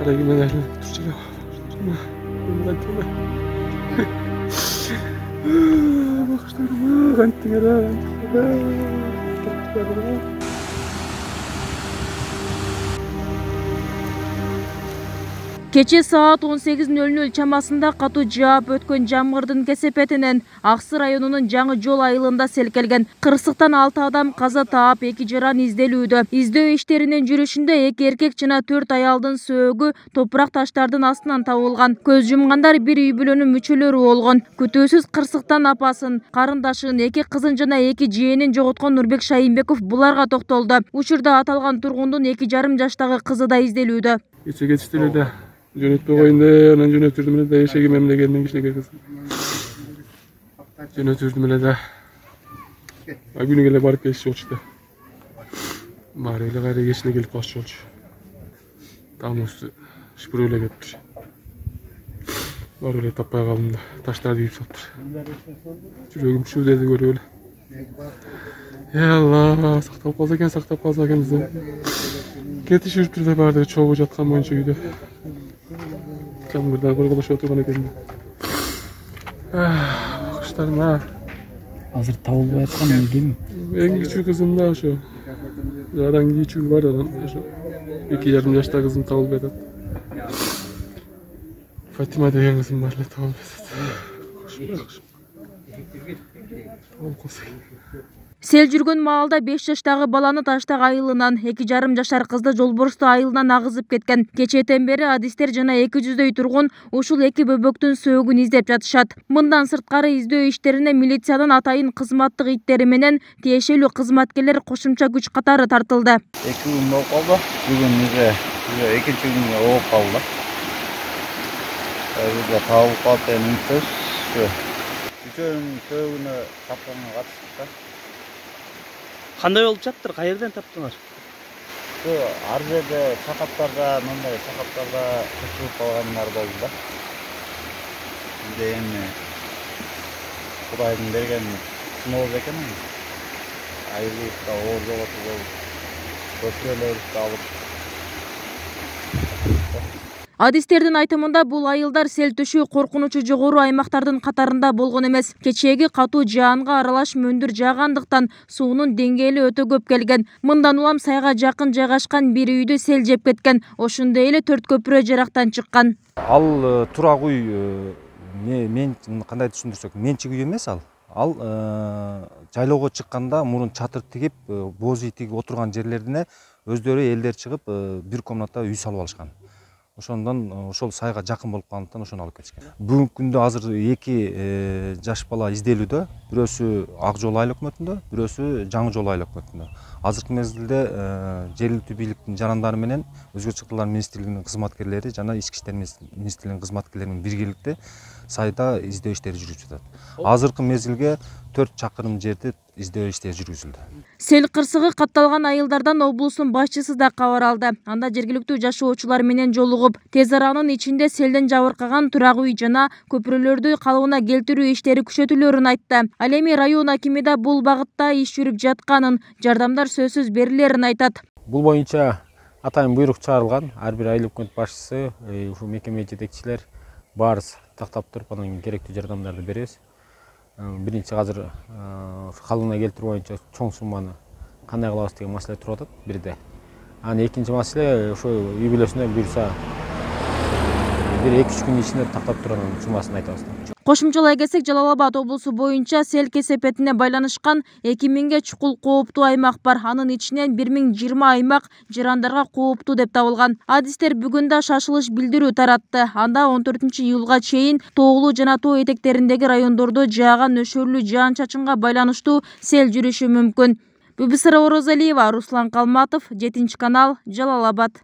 Karagüm'e derler. Türkçe'de. Bakışlarıma kanıttın ya. Кече саат 18:00 чамасында катуу жаап өткөн жамгырдын кесепетинен Аксы районунун Жаңы жол айылында сел келген. Кырсыктан 6 адам каза таап, 2 жаран изделүүдө. Издөө иштеринин жүрүшүндө 2 эркек жана 4 аялдын сөөгү топурак таштардын астынан табылган. Көз жумгандар бир үй бүлөнүн мүчөлөрү болгон. Күтүүсүз кырсыктан апасын, карындашын, 2 кызын жана 2 жээнин жоготкон Нурбек Шайынбеков буларга токтолду. Учурда аталган тургундун 2,5 жаштагы кызы да изделүүдө. Geçiştirdi. Yönetme koyunda, anan yönettirdim bile de işe girmemle gelmen kişine kız. Yönettirdim bile de. Günü gele barıp geçiş oluştu. Bari öyle gayrı geçine gelip başı olmuş. Tam üstü şıpır öyle gitmiş. Var öyle tapaya kaldım da. Taşlar deyip sattır. Yüreğim şu dedi böyle öyle. Ya Allah, saktap kalsa bize. Ketiş yürütürde bardı, çoğu jatkan boyunca güydü. Çamgırdan korkulaşı oturgan ekendi. Bakışlarım ha. Hazır tavulga atkan kim? En küçük kızım da şu. Zaten küçük var da şu. 2,5 yaşta kızım tavul bedat. Fatima deyen kızım var tavul bedat. Tavul kosak. Сел жүргөн маалда 5 жаштагы баланы Таштак айылынан, 2,5 жашар кызды Жолборсто айылынан агызып кеткен. Кечетен бери адистер жана 200дөй тургун ушул 2 бөбөктүн сөөгүн издеп жатышат. Мындан сырткары издөө иштерине милициянын атайын кызматтык иттери менен тиешелүү кызматкерлер кошумча күч катары тартылды. 2 күн болуп калды. Бүгүн экинчи күнгө ооп калды. Бизде табылып калды эмес. Үчөөнүн сөөгүнө тапканга катышты. Кандай болуп жаттыр? Кайерден таптыңар? Ар жерде сакаптарда, мындай сакаптарда кычылып калгандар болду да. Бизде эми Кудайдын берген сыноо экен. Айылыкта оор жоготуп болуп, көчөлөрдү алып. Адистердин айтымында бул айылдар сел түшүү коркунучу жогору аймактардын катарында болгон эмес. Кечээги катуу жаанга аралаш мөндүр жаагандыктан суунун деңгээли өтө көп келген. Мындан улам сайга жакын жайгашкан бир үйдү сел жеп кеткен. Ошондой эле 4 көпүрө жарактан чыккан. Ал турак үй мен кандай түшүндүрсөк, менчик үй эмес ал. Ал жайлоого чыкканда мурун чатыр тигип, боз үй тигип отурган жерлерине өздөрү элдер чыгып, бир комната үй салып алышкан. Ошондон ошол сайга жакын болуп калгандыктан ошону алып кетишкен. Бүгүнкү күндө азыр 2 жаш бала изделүүдө. Бирөөсү Ак жол айыл өкмөтүндө, бирөөсү Жаңы жол айыл өкмөтүндө. Азыркы мезгилде жергиликтүү бийликтин жарандары менен Өзгө чыктылар министрлигинин кызматкерлери жана Ички иштер министрлигинин кызматкерлери менен биргеликте сайда издөө иштери жүрүп жатат. Азыркы мезгилге 4 чакырым жерде издөө иштери жүргүзүлдү. Сел кырсыгы катталган айылдардан облустун башчысы да кабар алды. Анда жергиликтүү жашоочулар менен жолугуп, тез аранын ичинде селден жабыркаган турак үй жана көпүрөлөрдү калыбына келтирүү иштери күчөтүлөрүн айтты. Ал эми район акими да бул багытта иш жүрүп жатканын, жардамдар сөзсүз берилерин айтат. Бул боюнча атайын буйрук чыгарылган. Ар бир айыл өкмөт башчысы, ушул мекеме жетекчилер баарыбыз тактап туруп, анан керектүү жардамдарды беребиз. Биринчи азыр калыбына келтирүү боюнча чоң сумманы кандай кылабыз деген маселе туруп атат бирде. Анан экинчи маселе ошо үй бүлөсүнө буйрса бир 2-3 күн ичинде тактап турганын суммасын айтабыз. Кошумчалай келсек, Жалал Абад облусу боюнча сел кесепетине байланышкан 2000ге чукул кооптуу аймак бар. Анын ичинен 1020 аймак жарандарга кооптуу деп табылган. Адистер бүгүн да шашылыш билдирүү таратты. Анда 14-июлга чейин тоолуу жана тоо этектериндеги райондордо жааган нөшөрлүү жаан-чачынга байланыштуу сел жүрүшү мүмкүн. Бүбүсара Орозалиева, Руслан Калматов, 7 канал, Жалал Абад.